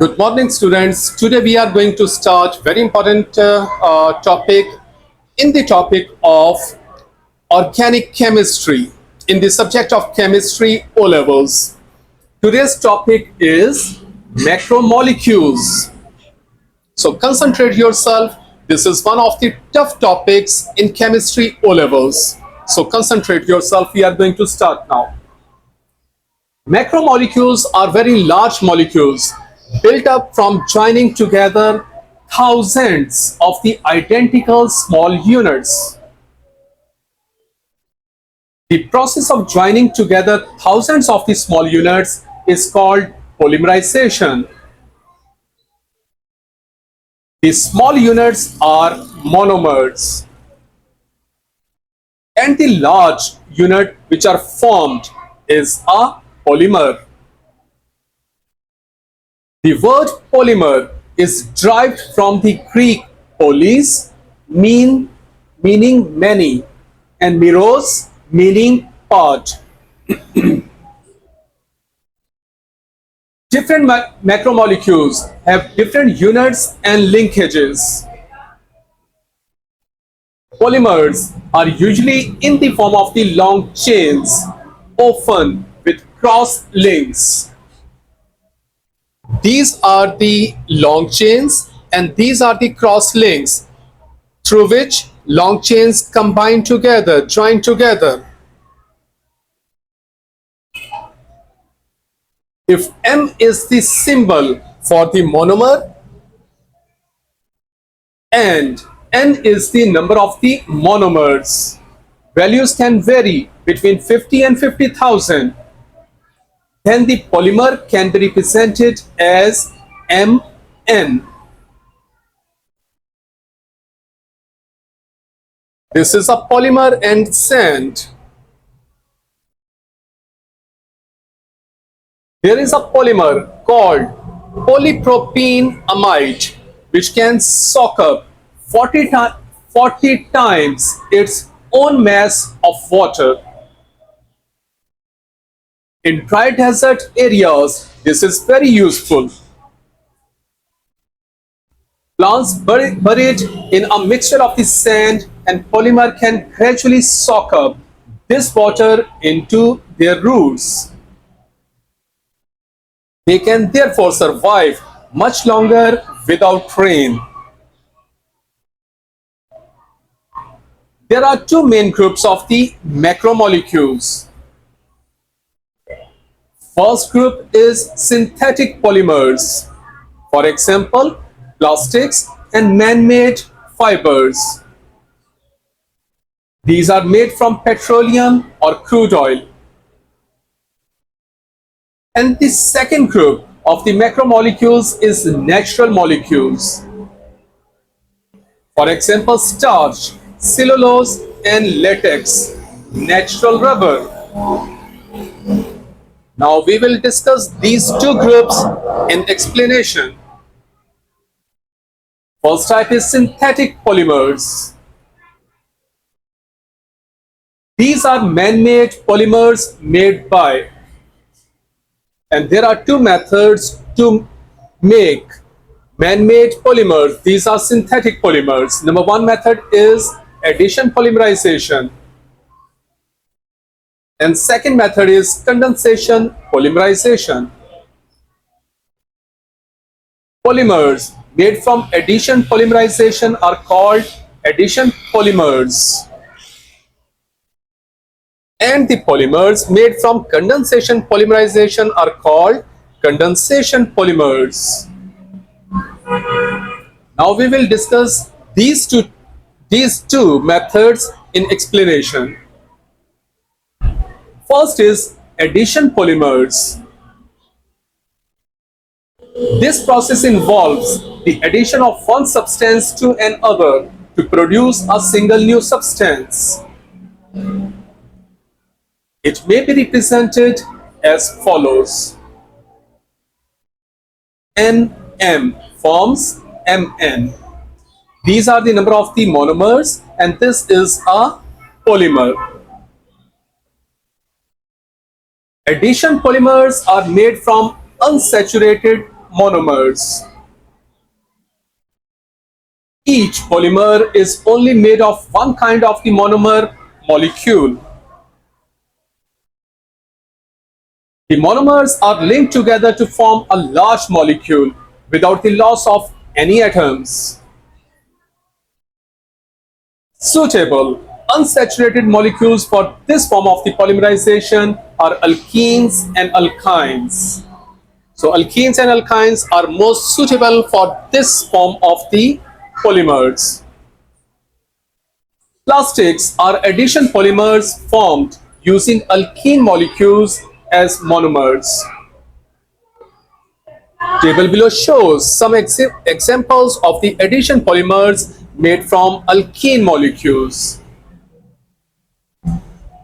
Good morning, students. Today we are going to start very important topic in the topic of organic chemistry in the subject of chemistry O levels. Today's topic is macromolecules. So concentrate yourself. This is one of the tough topics in chemistry O levels. So concentrate yourself. We are going to start now. Macromolecules are very large molecules built up from joining together thousands of the identical small units. The process of joining together thousands of the small units is called polymerization. The small units are monomers, and the large unit which are formed is a polymer. The word polymer is derived from the Greek polis, meaning many, and meros, meaning part. Different macromolecules have different units and linkages. Polymers are usually in the form of the long chains, often with cross links. These are the long chains and these are the cross links through which long chains combine together, join together. If M is the symbol for the monomer and N is the number of the monomers, values can vary between 50 and 50,000. Then the polymer can be represented as Mn. This is a polymer and sand. There is a polymer called polypropene amide which can soak up 40 times its own mass of water. In dry desert areas, this is very useful. Plants buried in a mixture of the sand and polymer can gradually soak up this water into their roots. They can therefore survive much longer without rain. There are two main groups of the macromolecules. First group is synthetic polymers. For example, plastics and man-made fibers. These are made from petroleum or crude oil. And the second group of the macromolecules is natural molecules. For example, starch, cellulose, and latex, natural rubber. Now we will discuss these two groups in explanation. First type is synthetic polymers. These are man-made polymers made by, and there are two methods to make man-made polymers. These are synthetic polymers. Number one method is addition polymerization. And second method is condensation polymerization. Polymers made from addition polymerization are called addition polymers. And the polymers made from condensation polymerization are called condensation polymers. Now we will discuss these two methods in explanation. First is addition polymers. This process involves the addition of one substance to another to produce a single new substance. It may be represented as follows. Nm forms Mn. These are the number of the monomers and this is a polymer. Addition polymers are made from unsaturated monomers. Each polymer is only made of one kind of the monomer molecule. The monomers are linked together to form a large molecule without the loss of any atoms. Suitable unsaturated molecules for this form of the polymerization are alkenes and alkynes. So alkenes and alkynes are most suitable for this form of the polymers. Plastics are addition polymers formed using alkene molecules as monomers. Table below shows some examples of the addition polymers made from alkene molecules.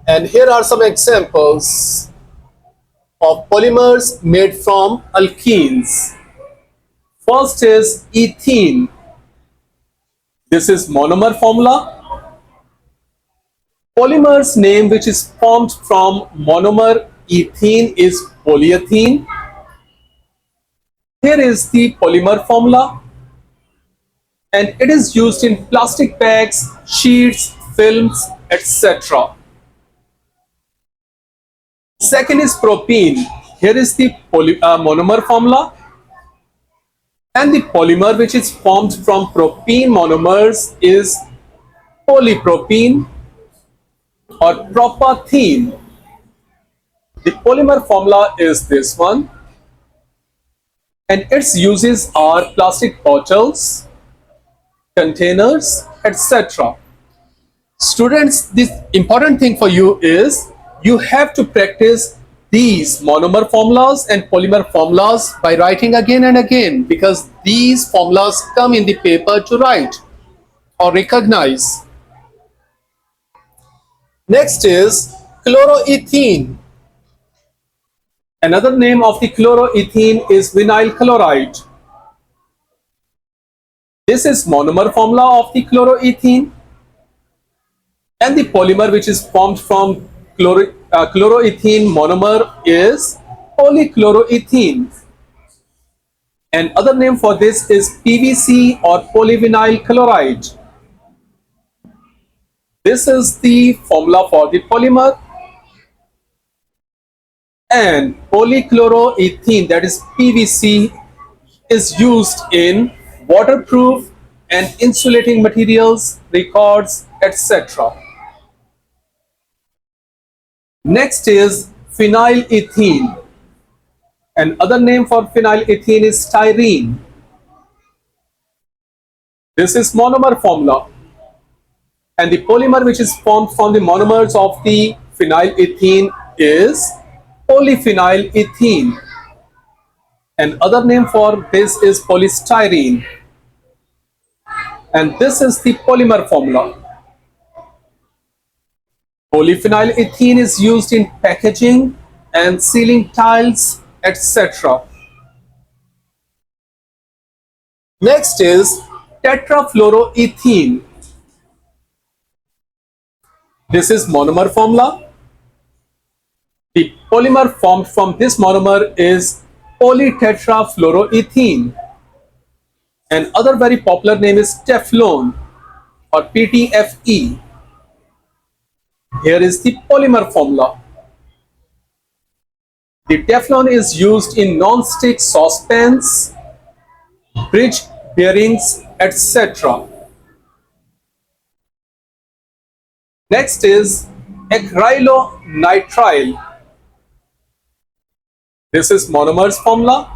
And here are some examples of polymers made from alkenes. First is ethene. This is monomer formula. Polymer's name which is formed from monomer ethene is polyethene. Here is the polymer formula, and it is used in plastic bags, sheets, films, etc. Second is propene. Here is the monomer formula, and the polymer which is formed from propene monomers is polypropene or propane. The polymer formula is this one, and its uses are plastic bottles, containers, etc. Students, this important thing for you is you have to practice these monomer formulas and polymer formulas by writing again and again, because these formulas come in the paper to write or recognize. Next is chloroethene. Another name of the chloroethene is vinyl chloride. This is monomer formula of the chloroethene, and the polymer which is formed from chloroethene monomer is polychloroethene. And other name for this is PVC or polyvinyl chloride. This is the formula for the polymer. And polychloroethene, that is PVC, is used in waterproof and insulating materials, records, etc. Next is phenylethene. And other name for phenylethene is styrene. This is monomer formula, and the polymer which is formed from the monomers of the phenylethene is polyphenylethene. And other name for this is polystyrene, and this is the polymer formula. Polyphenylethene is used in packaging and sealing tiles, etc. Next is tetrafluoroethene. This is monomer formula. The polymer formed from this monomer is polytetrafluoroethene. And other very popular name is Teflon or PTFE. Here is the polymer formula. The Teflon is used in non-stick saucepans, bridge bearings, etc. Next is acrylonitrile. This is monomer's formula.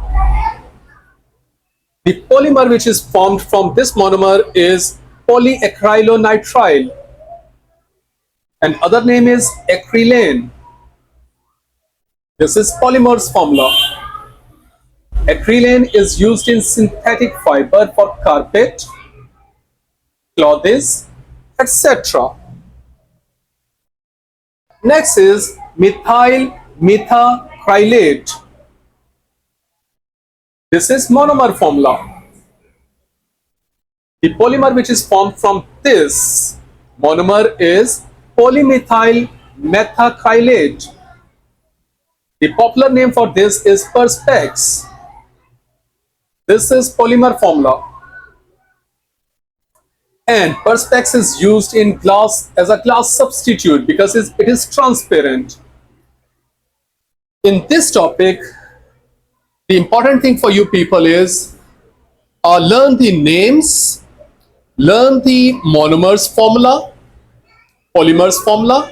The polymer which is formed from this monomer is polyacrylonitrile, and other name is acrylane. This is polymer's formula. Acrylane is used in synthetic fiber for carpet, clothes, etc. Next is methyl methacrylate. This is monomer formula. The polymer which is formed from this monomer is polymethyl methacrylate. The popular name for this is Perspex. This is polymer formula. And perspex is used in glass as a glass substitute because it is transparent. In this topic, the important thing for you people is learn the names, learn the monomers formula, polymers formula,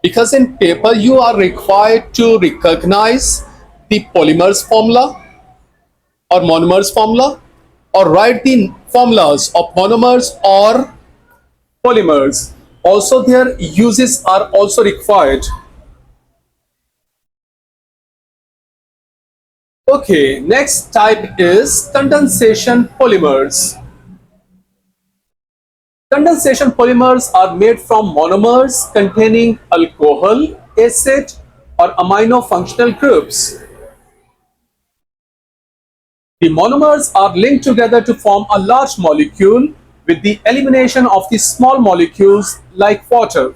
because in paper you are required to recognize the polymers formula or monomers formula, or write the formulas of monomers or polymers. Also, their uses are also required. Okay, next type is condensation polymers. Condensation polymers are made from monomers containing alcohol, acid, or amino functional groups. The monomers are linked together to form a large molecule with the elimination of the small molecules like water.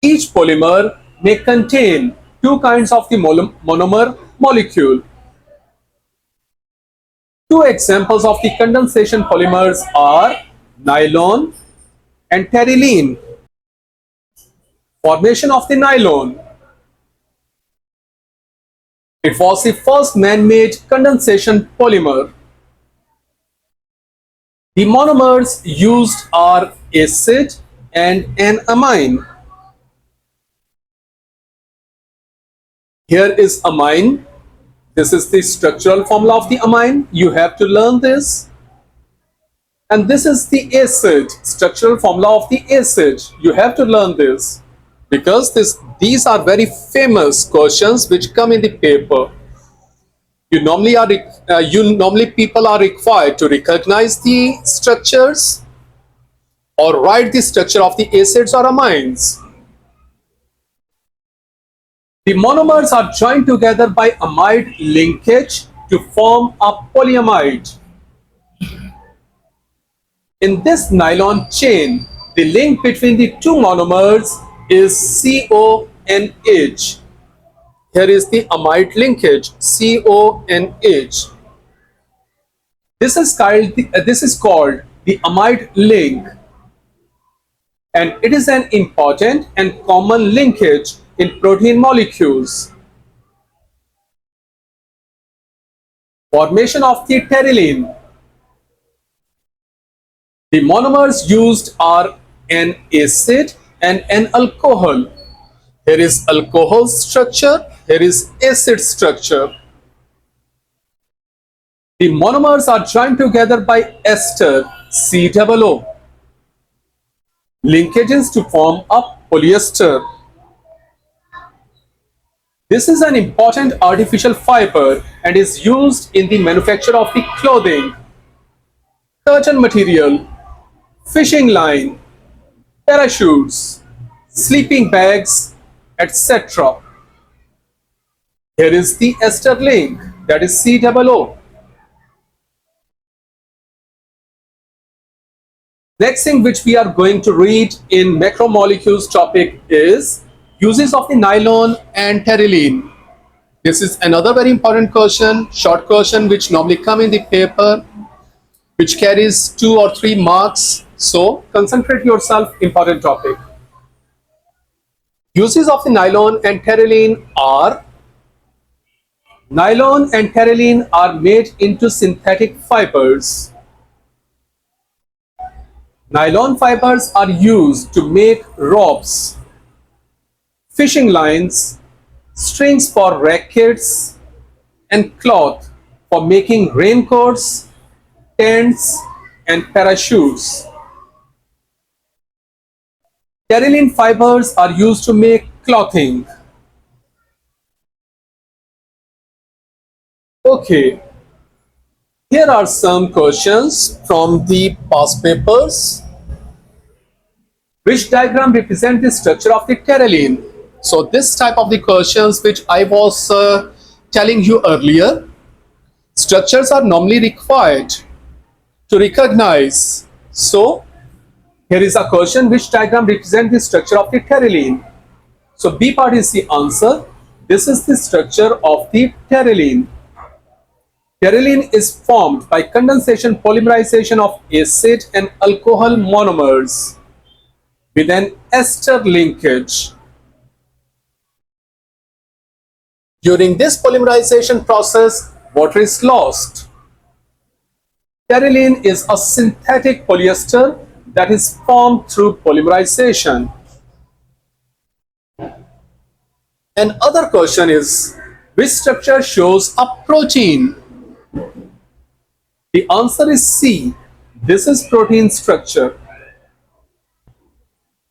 Each polymer may contain two kinds of the monomer molecule. Two examples of the condensation polymers are nylon and terylene. Formation of the nylon. It was the first man-made condensation polymer. The monomers used are acid and an amine. Here is amine. This is the structural formula of the amine. You have to learn this. And this is the acid, structural formula of the acid. You have to learn this because these are very famous questions which come in the paper. Normally people are required to recognize the structures or write the structure of the acids or amines. The monomers are joined together by amide linkage to form a polyamide. In this nylon chain, the link between the two monomers is CONH. Here is the amide linkage, CONH. This is called the amide link, and it is an important and common linkage in protein molecules. Formation of the terylene. The monomers used are an acid and an alcohol. Here is alcohol structure, here is acid structure. The monomers are joined together by ester, COO. Linkages to form a polyester. This is an important artificial fiber and is used in the manufacture of the clothing, curtain material, fishing line, parachutes, sleeping bags, etc. Here is the ester link, that is COO. Next thing which we are going to read in macromolecules topic is uses of the nylon and terylene. This is another very important question, short question which normally come in the paper, which carries 2 or 3 marks. So concentrate yourself, important topic. Uses of the nylon and terylene are: nylon and terylene are made into synthetic fibers. Nylon fibers are used to make ropes, fishing lines, strings for rackets, and cloth for making raincoats, tents, and parachutes. Terylene fibers are used to make clothing. Okay, here are some questions from the past papers. Which diagram represents the structure of the terylene? So this type of the questions which I was telling you earlier, structures are normally required to recognize. So here is a question: which diagram represents the structure of the terylene? So B part is the answer. This is the structure of the terylene. Terylene is formed by condensation polymerization of acid and alcohol monomers with an ester linkage. During this polymerization process, water is lost. Terylene is a synthetic polyester that is formed through polymerization. Another question is, which structure shows a protein? The answer is C. This is protein structure.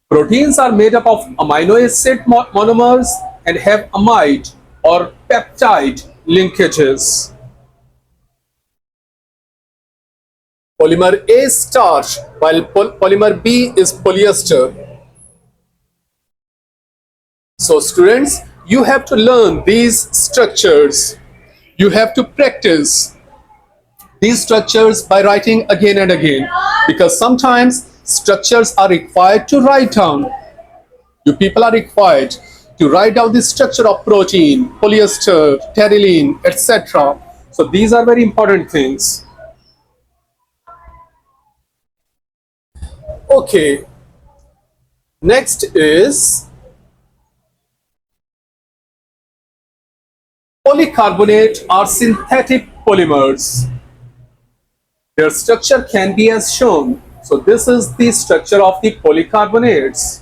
Proteins are made up of amino acid monomers and have amide or peptide linkages. Polymer A is starch, while polymer B is polyester. So students, you have to learn these structures. You have to practice these structures by writing again and again, because sometimes structures are required to write down. You people are required to write down the structure of protein, polyester, terylene, etc. So these are very important things. Okay, next is polycarbonate are synthetic polymers. Their structure can be as shown. So this is the structure of the polycarbonates.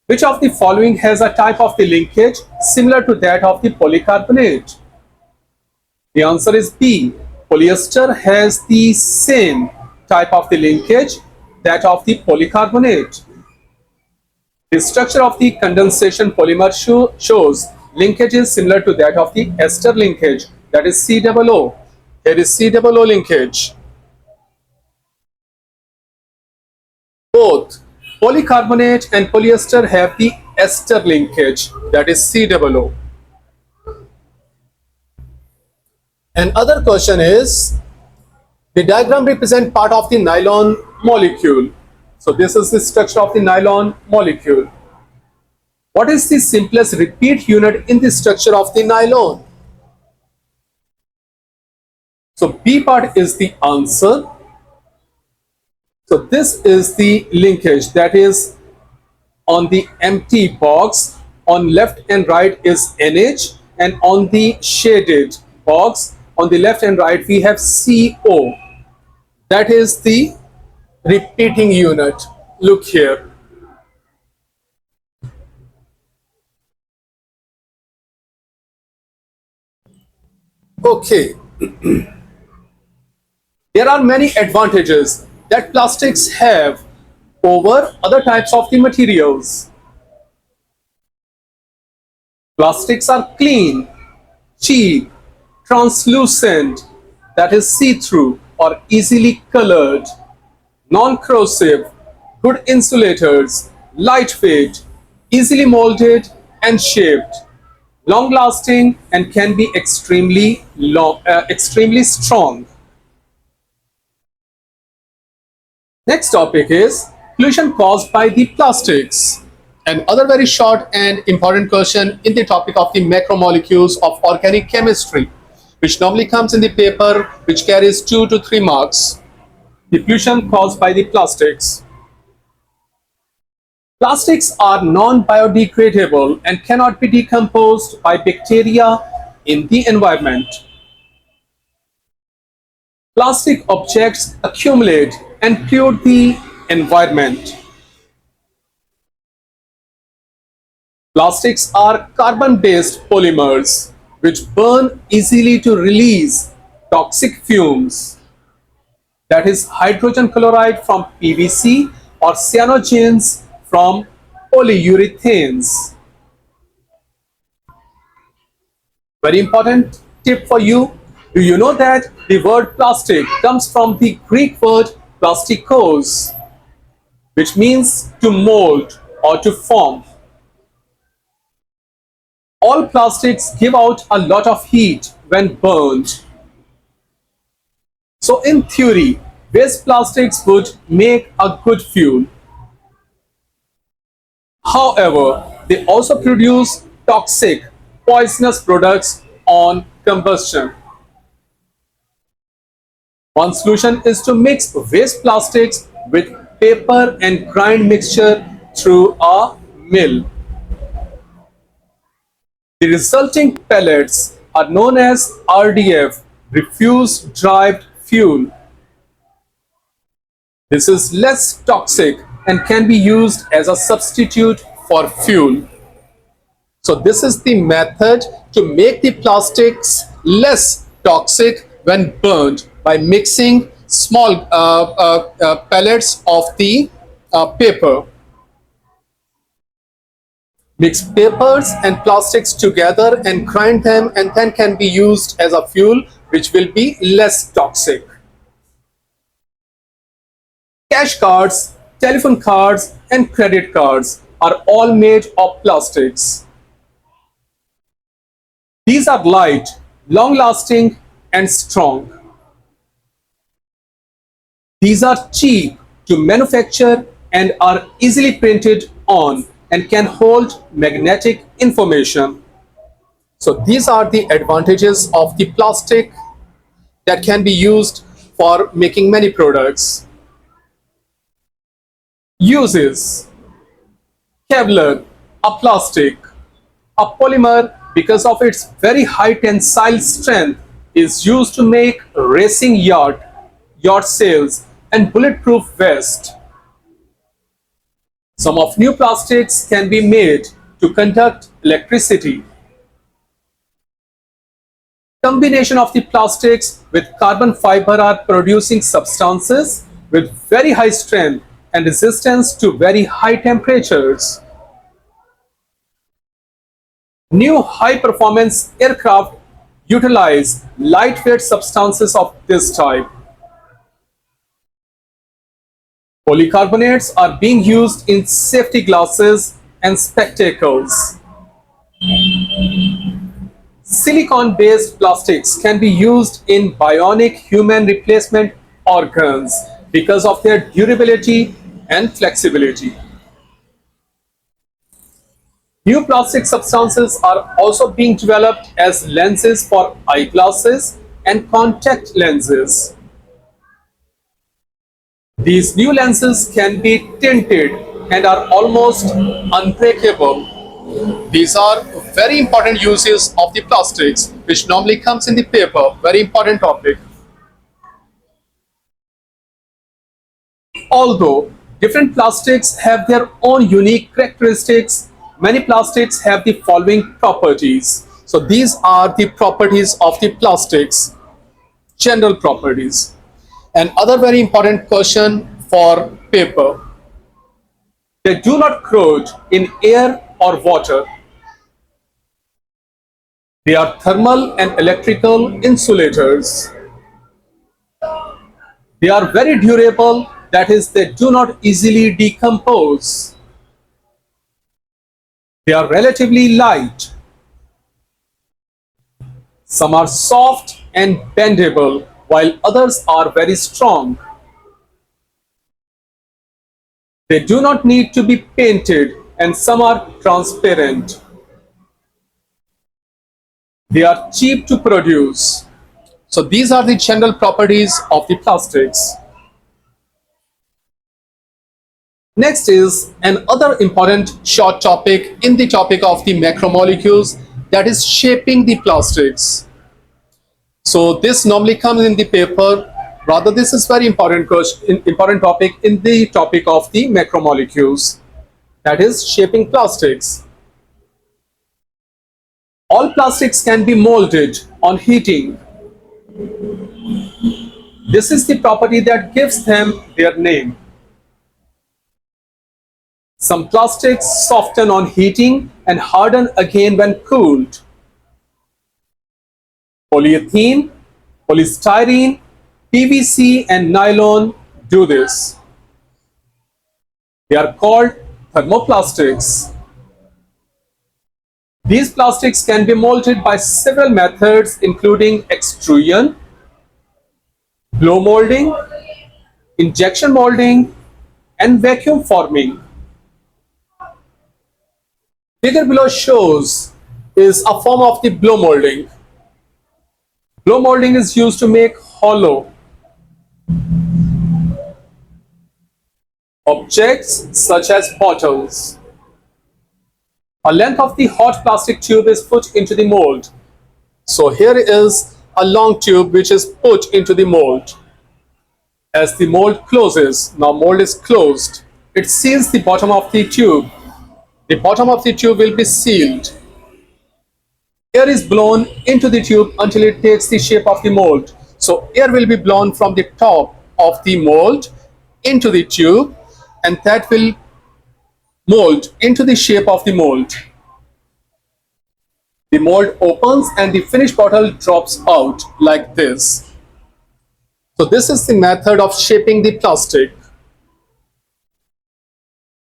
Which of the following has a type of the linkage similar to that of the polycarbonate? The answer is B. Polyester has the same type of the linkage that of the polycarbonate. The structure of the condensation polymer shows linkages similar to that of the ester linkage, that is COO. Here is COO linkage. Both polycarbonate and polyester have the ester linkage, that is COO. Another question is, the diagram represents part of the nylon molecule. So this is the structure of the nylon molecule. What is the simplest repeat unit in the structure of the nylon? So B part is the answer. So this is the linkage, that is on the empty box. On left and right is NH, and on the shaded box on the left and right we have CO. That is the repeating unit. Look here. Okay. There are many advantages that plastics have over other types of the materials. Plastics are clean, cheap, translucent, that is see-through or easily colored, non-corrosive, good insulators, lightweight, easily molded and shaped, long-lasting, and can be extremely strong. Next topic is pollution caused by the plastics. Another very short and important question in the topic of the macromolecules of organic chemistry, which normally comes in the paper, which carries 2 to 3 marks. The pollution caused by the plastics. Plastics are non-biodegradable and cannot be decomposed by bacteria in the environment. Plastic objects accumulate and pollute the environment. Plastics are carbon-based polymers which burn easily to release toxic fumes, that is hydrogen chloride from PVC or cyanogens from polyurethanes. Very important tip for you. Do you know that the word plastic comes from the Greek word plastikos, which means to mold or to form? All plastics give out a lot of heat when burned. So in theory, waste plastics would make a good fuel. However, they also produce toxic, poisonous products on combustion. One solution is to mix waste plastics with paper and grind mixture through a mill. The resulting pellets are known as RDF, refuse derived fuel. This is less toxic and can be used as a substitute for fuel. So this is the method to make the plastics less toxic when burned by mixing small pellets of the paper. Mix papers and plastics together and grind them, and then can be used as a fuel which will be less toxic. Cash cards, telephone cards, and credit cards are all made of plastics. These are light, long-lasting, and strong. These are cheap to manufacture and are easily printed on and can hold magnetic information. So these are the advantages of the plastic that can be used for making many products. Uses: Kevlar, a plastic. A polymer, because of its very high tensile strength, is used to make racing yacht sails, and bulletproof vest. Some of new plastics can be made to conduct electricity. Combination of the plastics with carbon fiber are producing substances with very high strength and resistance to very high temperatures. New high-performance aircraft utilize lightweight substances of this type. Polycarbonates are being used in safety glasses and spectacles. Silicon-based plastics can be used in bionic human replacement organs because of their durability and flexibility. New plastic substances are also being developed as lenses for eyeglasses and contact lenses. These new lenses can be tinted and are almost unbreakable. These are very important uses of the plastics, which normally comes in the paper. Very important topic. Although different plastics have their own unique characteristics, many plastics have the following properties. So these are the properties of the plastics, general properties. And other very important question for paper. They do not corrode in air or water. They are thermal and electrical insulators. They are very durable, that is, they do not easily decompose. They are relatively light. Some are soft and bendable, while others are very strong. They do not need to be painted, and some are transparent. They are cheap to produce. So these are the general properties of the plastics. Next is another important short topic in the topic of the macromolecules, that is shaping the plastics. So this normally comes in the paper. Rather, this is very important topic in the topic of the macromolecules, that is shaping plastics. All plastics can be molded on heating. This is the property that gives them their name. Some plastics soften on heating and harden again when cooled. Polyethylene, polystyrene, PVC, and nylon do this. They are called thermoplastics. These plastics can be molded by several methods, including extrusion, blow molding, injection molding, and vacuum forming. Figure below shows is a form of the blow molding. Blow molding is used to make hollow Objects such as bottles. A length of the hot plastic tube is put into the mold. So here is a long tube which is put into the mold. As the mold closes, now mold is closed, it seals the bottom of the tube. The bottom of the tube will be sealed. Air is blown into the tube until it takes the shape of the mold. So air will be blown from the top of the mold into the tube, and that will mold into the shape of the mold. The mold opens and the finished bottle drops out like this. So this is the method of shaping the plastic.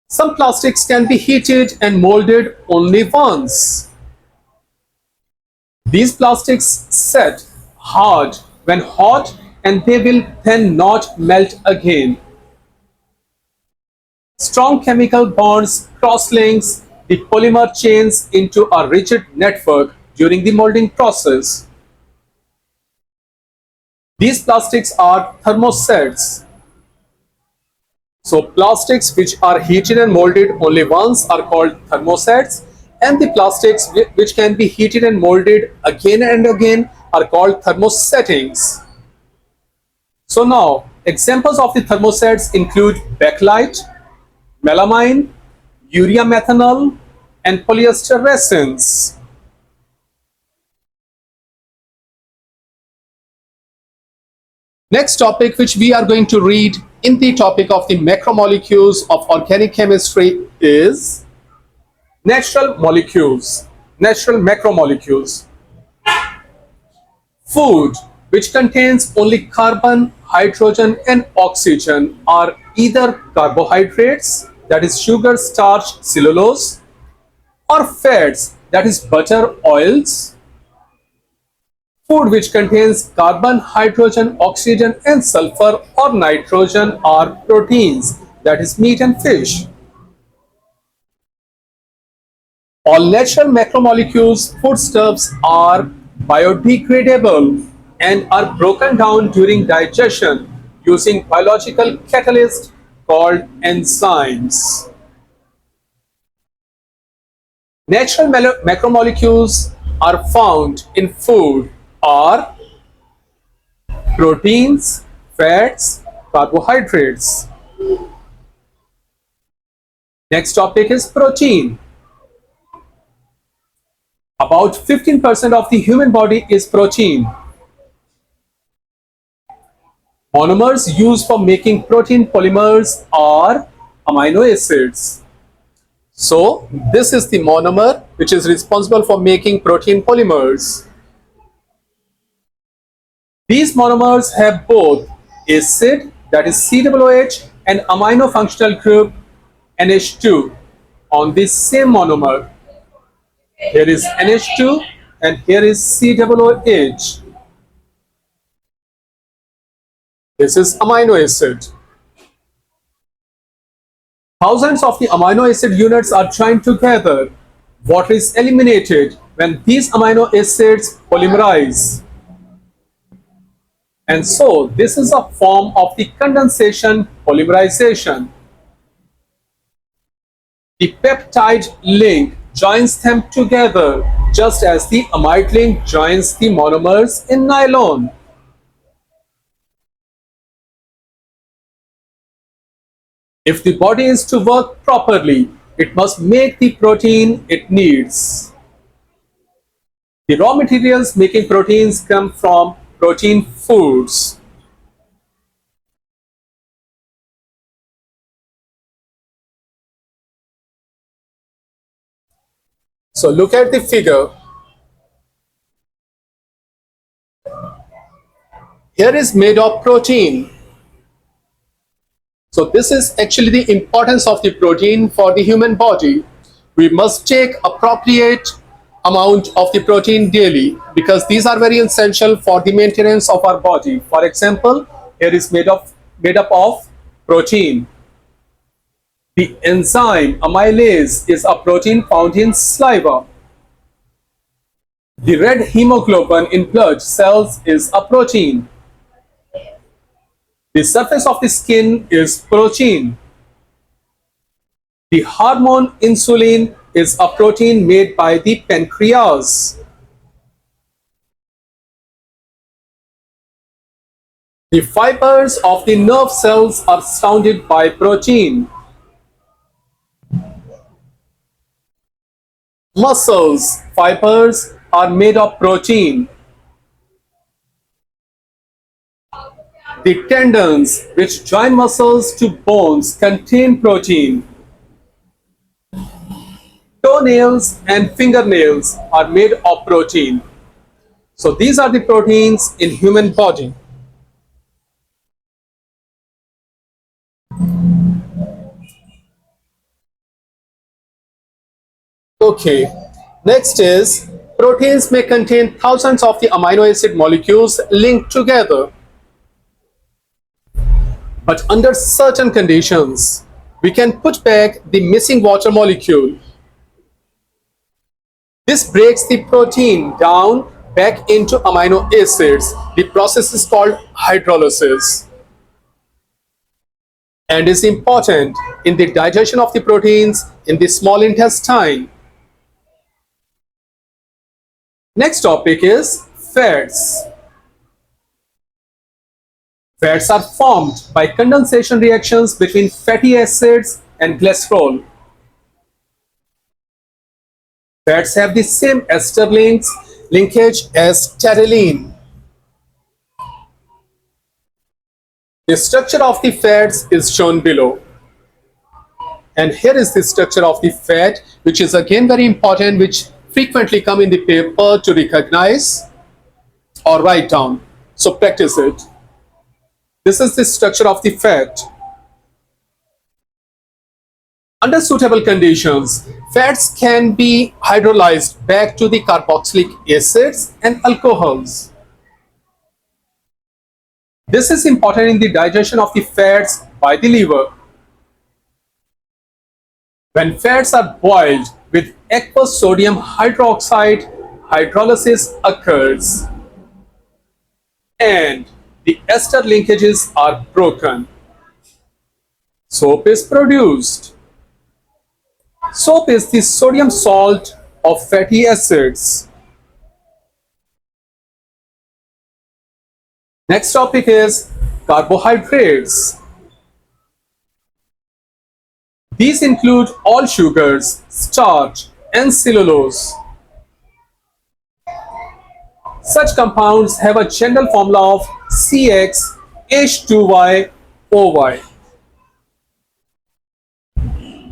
Some plastics can be heated and molded only once. These plastics set hard when hot and they will then not melt again. Strong chemical bonds cross-links the polymer chains into a rigid network during the molding process. These plastics are thermosets. So plastics which are heated and molded only once are called thermosets, and the plastics which can be heated and molded again and again are called thermosettings. So now, examples of the thermosets include bakelite, melamine, urea methanol, and polyester resins. Next topic which we are going to read in the topic of the macromolecules of organic chemistry is natural molecules, natural macromolecules. Food which contains only carbon, hydrogen, and oxygen are either carbohydrates, that is sugar, starch, cellulose, or fats, that is butter, oils. Food which contains carbon, hydrogen, oxygen, and sulfur or nitrogen are proteins, that is meat and fish. All natural macromolecules foodstuffs are biodegradable and are broken down during digestion using biological catalysts called enzymes. Natural macromolecules are found in food are proteins, fats, carbohydrates. Next topic is protein. About 15% of the human body is protein. Monomers used for making protein polymers are amino acids. So this is the monomer which is responsible for making protein polymers. These monomers have both acid, that is COOH, and amino functional group NH2 on this same monomer. Here is NH2 and here is COOH. This is amino acid. Thousands of the amino acid units are joined together. Water is eliminated when these amino acids polymerize. And so this is a form of the condensation polymerization. The peptide link joins them together just as the amide link joins the monomers in nylon. If the body is to work properly, it must make the protein it needs. The raw materials making proteins come from protein foods. So look at the figure. Here is made of protein. So this is actually the importance of the protein for the human body. We must take appropriate amount of the protein daily because these are very essential for the maintenance of our body. For example, here is made up of protein. The enzyme amylase is a protein found in saliva. The red hemoglobin in blood cells is a protein. The surface of the skin is protein. The hormone insulin is a protein made by the pancreas. The fibers of the nerve cells are surrounded by protein. Muscles fibers are made of protein. The tendons which join muscles to bones contain protein. Toenails and fingernails are made of protein. So these are the proteins in human body. Okay. Next is proteins may contain thousands of the amino acid molecules linked together. But under certain conditions, we can put back the missing water molecule. This breaks the protein down back into amino acids. The process is called hydrolysis and is important in the digestion of the proteins in the small intestine. Next topic is fats. Fats are formed by condensation reactions between fatty acids and glycerol. Fats have the same ester linkage as pterylene. The structure of the fats is shown below. And here is the structure of the fat, which is again very important, which frequently come in the paper to recognize or write down. So practice it. This is the structure of the fat. Under suitable conditions, fats can be hydrolyzed back to the carboxylic acids and alcohols. This is important in the digestion of the fats by the liver. When fats are boiled with aqueous sodium hydroxide, hydrolysis occurs and the ester linkages are broken. Soap is produced. Soap is the sodium salt of fatty acids. Next topic is carbohydrates. These include all sugars, starch, and cellulose. Such compounds have a general formula of CxH2yOy.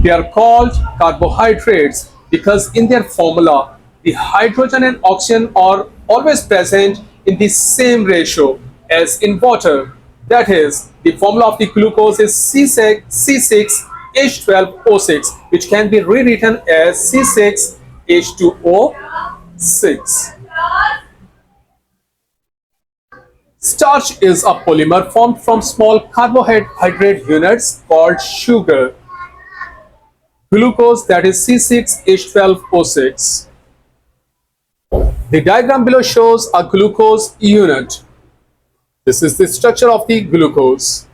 They are called carbohydrates because in their formula, the hydrogen and oxygen are always present in the same ratio as in water. That is, the formula of the glucose is C6H12O6, which can be rewritten as C6H2O6. Starch is a polymer formed from small carbohydrate units called sugar. Glucose, that is C6H12O6. The diagram below shows a glucose unit. This is the structure of the glucose.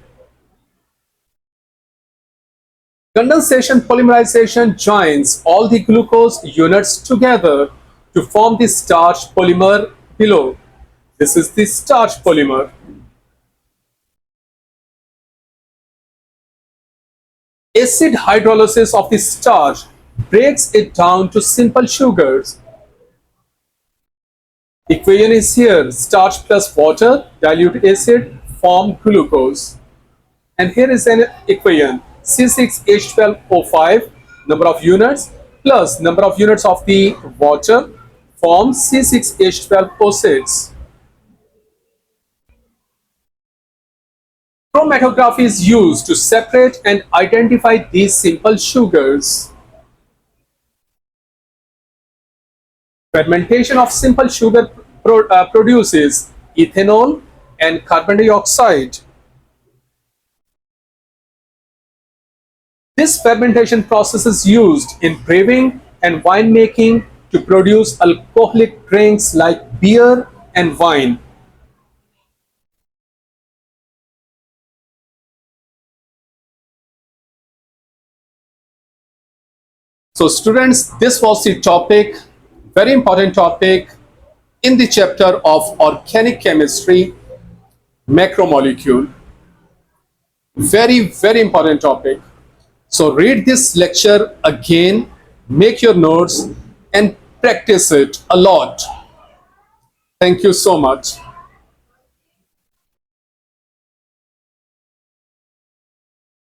Condensation polymerization joins all the glucose units together to form the starch polymer below. This is the starch polymer. Acid hydrolysis of the starch breaks it down to simple sugars. Equation is here. Starch plus water, dilute acid, form glucose. And here is an equation. C6H12O5, number of units, plus number of units of the water, forms C6H12O6. Chromatography is used to separate and identify these simple sugars. Fermentation of simple sugar produces ethanol and carbon dioxide. This fermentation process is used in brewing and winemaking to produce alcoholic drinks like beer and wine. So students, this was the topic, very important topic in the chapter of organic chemistry, macromolecule. Very important topic. So read this lecture again, make your notes and practice it a lot. Thank you so much.